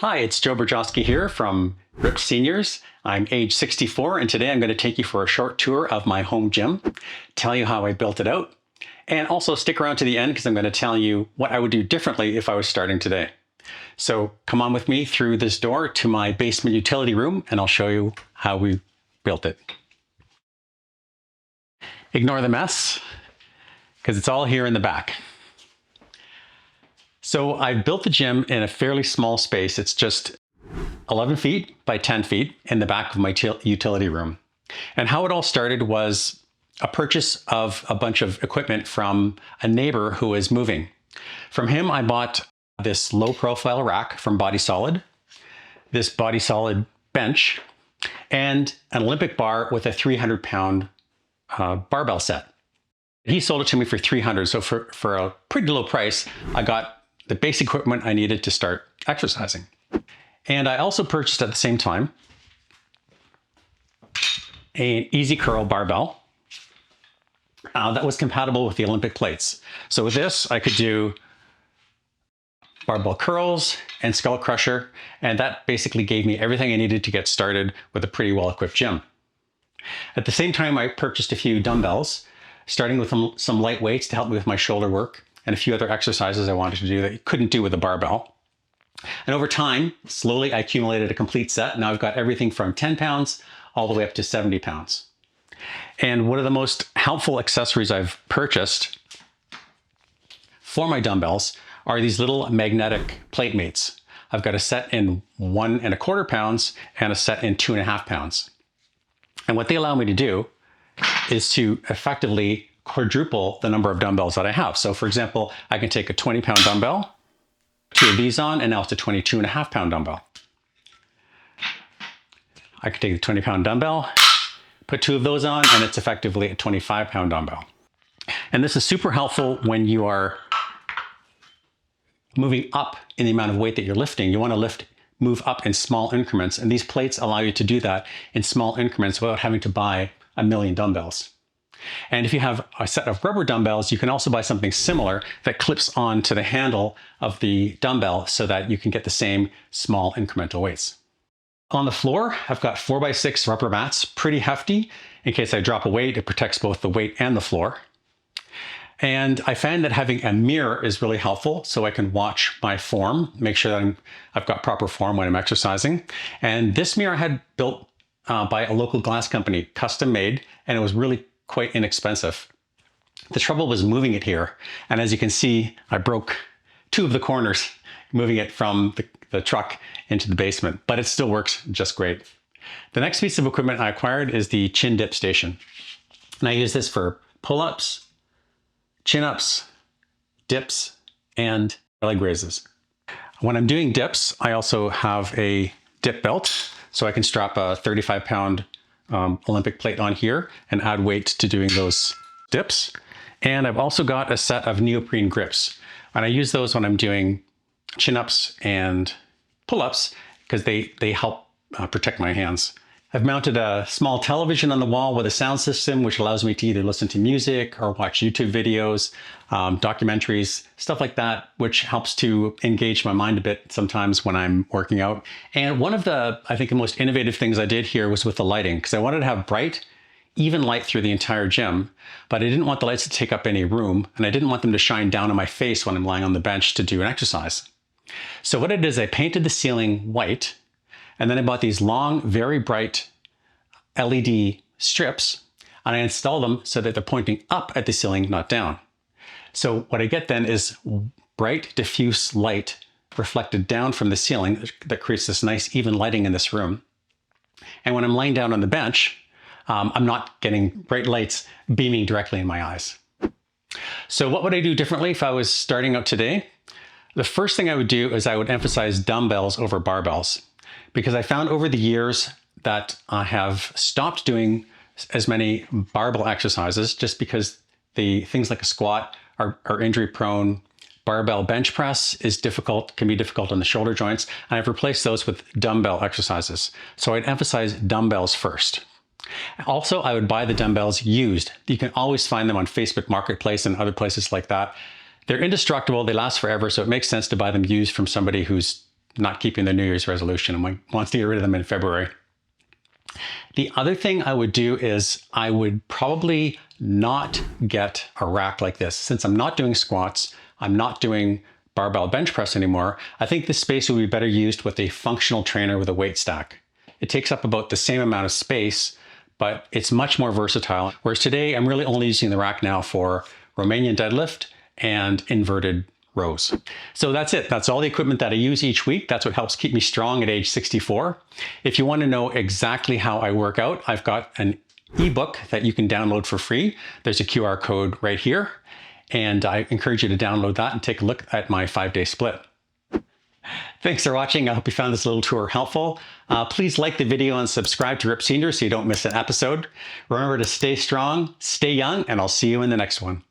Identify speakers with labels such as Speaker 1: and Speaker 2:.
Speaker 1: Hi, it's Joe Berjowski here from Ripped Seniors. I'm age 64, and today I'm going to take you for a short tour of my home gym, tell you how I built it out, and also stick around to the end because I'm going to tell you what I would do differently if I was starting today. So come on with me through this door to my basement utility room, and I'll show you how we built it. Ignore the mess, because it's all here in the back. So I built the gym in a fairly small space. It's just 11 feet by 10 feet in the back of my utility room. And how it all started was a purchase of a bunch of equipment from a neighbor who was moving. From him, I bought this low profile rack from Body Solid, this Body Solid bench, and an Olympic bar with a 300-pound barbell set. He sold it to me for $300. So for a pretty low price, I got the basic equipment I needed to start exercising. And I also purchased at the same time an easy curl barbell that was compatible with the Olympic plates. So with this, I could do barbell curls and skull crusher, and that basically gave me everything I needed to get started with a pretty well-equipped gym. At the same time, I purchased a few dumbbells, starting with some light weights to help me with my shoulder work, and a few other exercises I wanted to do that you couldn't do with a barbell. And over time, slowly I accumulated a complete set. Now I've got everything from 10 pounds all the way up to 70 pounds. And one of the most helpful accessories I've purchased for my dumbbells are these little magnetic plate mates. I've got a set in 1¼ pounds and a set in 2½ pounds. And what they allow me to do is to effectively quadruple the number of dumbbells that I have. So for example, I can take a 20-pound dumbbell, 2 of these on, and now it's a 22.5-pound dumbbell. I can take a 20-pound dumbbell, put 2 of those on, and it's effectively a 25-pound dumbbell. And this is super helpful when you are moving up in the amount of weight that you're lifting. You want to move up in small increments, and these plates allow you to do that in small increments without having to buy a million dumbbells. And if you have a set of rubber dumbbells, you can also buy something similar that clips onto the handle of the dumbbell so that you can get the same small incremental weights. On the floor, I've got 4x6 rubber mats, pretty hefty. In case I drop a weight, it protects both the weight and the floor. And I find that having a mirror is really helpful so I can watch my form, make sure that I've got proper form when I'm exercising. And this mirror I had built by a local glass company, custom made, and it was really quite inexpensive. The trouble was moving it here. And as you can see, I broke 2 of the corners, moving it from the truck into the basement, but it still works just great. The next piece of equipment I acquired is the chin dip station. And I use this for pull-ups, chin-ups, dips, and leg raises. When I'm doing dips, I also have a dip belt, so I can strap a 35-pound Olympic plate on here and add weight to doing those dips. And I've also got a set of neoprene grips, and I use those when I'm doing chin-ups and pull-ups because they help protect my hands. I've mounted a small television on the wall with a sound system, which allows me to either listen to music or watch YouTube videos, documentaries, stuff like that, which helps to engage my mind a bit sometimes when I'm working out. And one of the, I think, the most innovative things I did here was with the lighting, because I wanted to have bright, even light through the entire gym, but I didn't want the lights to take up any room, and I didn't want them to shine down on my face when I'm lying on the bench to do an exercise. So what I did is I painted the ceiling white, and then I bought these long, very bright LED strips, and I install them so that they're pointing up at the ceiling, not down. So what I get then is bright, diffuse light reflected down from the ceiling that creates this nice, even lighting in this room. And when I'm laying down on the bench, I'm not getting bright lights beaming directly in my eyes. So what would I do differently if I was starting out today? The first thing I would do is I would emphasize dumbbells over barbells, because I found over the years that I have stopped doing as many barbell exercises just because the things like a squat are injury prone. Barbell bench press is difficult, can be difficult on the shoulder joints, and I've replaced those with dumbbell exercises. So I'd emphasize dumbbells first. Also, I would buy the dumbbells used. You can always find them on Facebook Marketplace and other places like that. They're indestructible, they last forever, so it makes sense to buy them used from somebody who's not keeping the New Year's resolution and wants to get rid of them in February. The other thing I would do is I would probably not get a rack like this. Since I'm not doing squats, I'm not doing barbell bench press anymore, I think this space would be better used with a functional trainer with a weight stack. It takes up about the same amount of space, but it's much more versatile. Whereas today, I'm really only using the rack now for Romanian deadlift and inverted rows. So that's it. That's all the equipment that I use each week. That's what helps keep me strong at age 64. If you want to know exactly how I work out, I've got an ebook that you can download for free. There's a QR code right here. And I encourage you to download that and take a look at my 5-day split. Thanks for watching. I hope you found this little tour helpful. Please like the video and subscribe to Rip Senior so you don't miss an episode. Remember to stay strong, stay young, and I'll see you in the next one.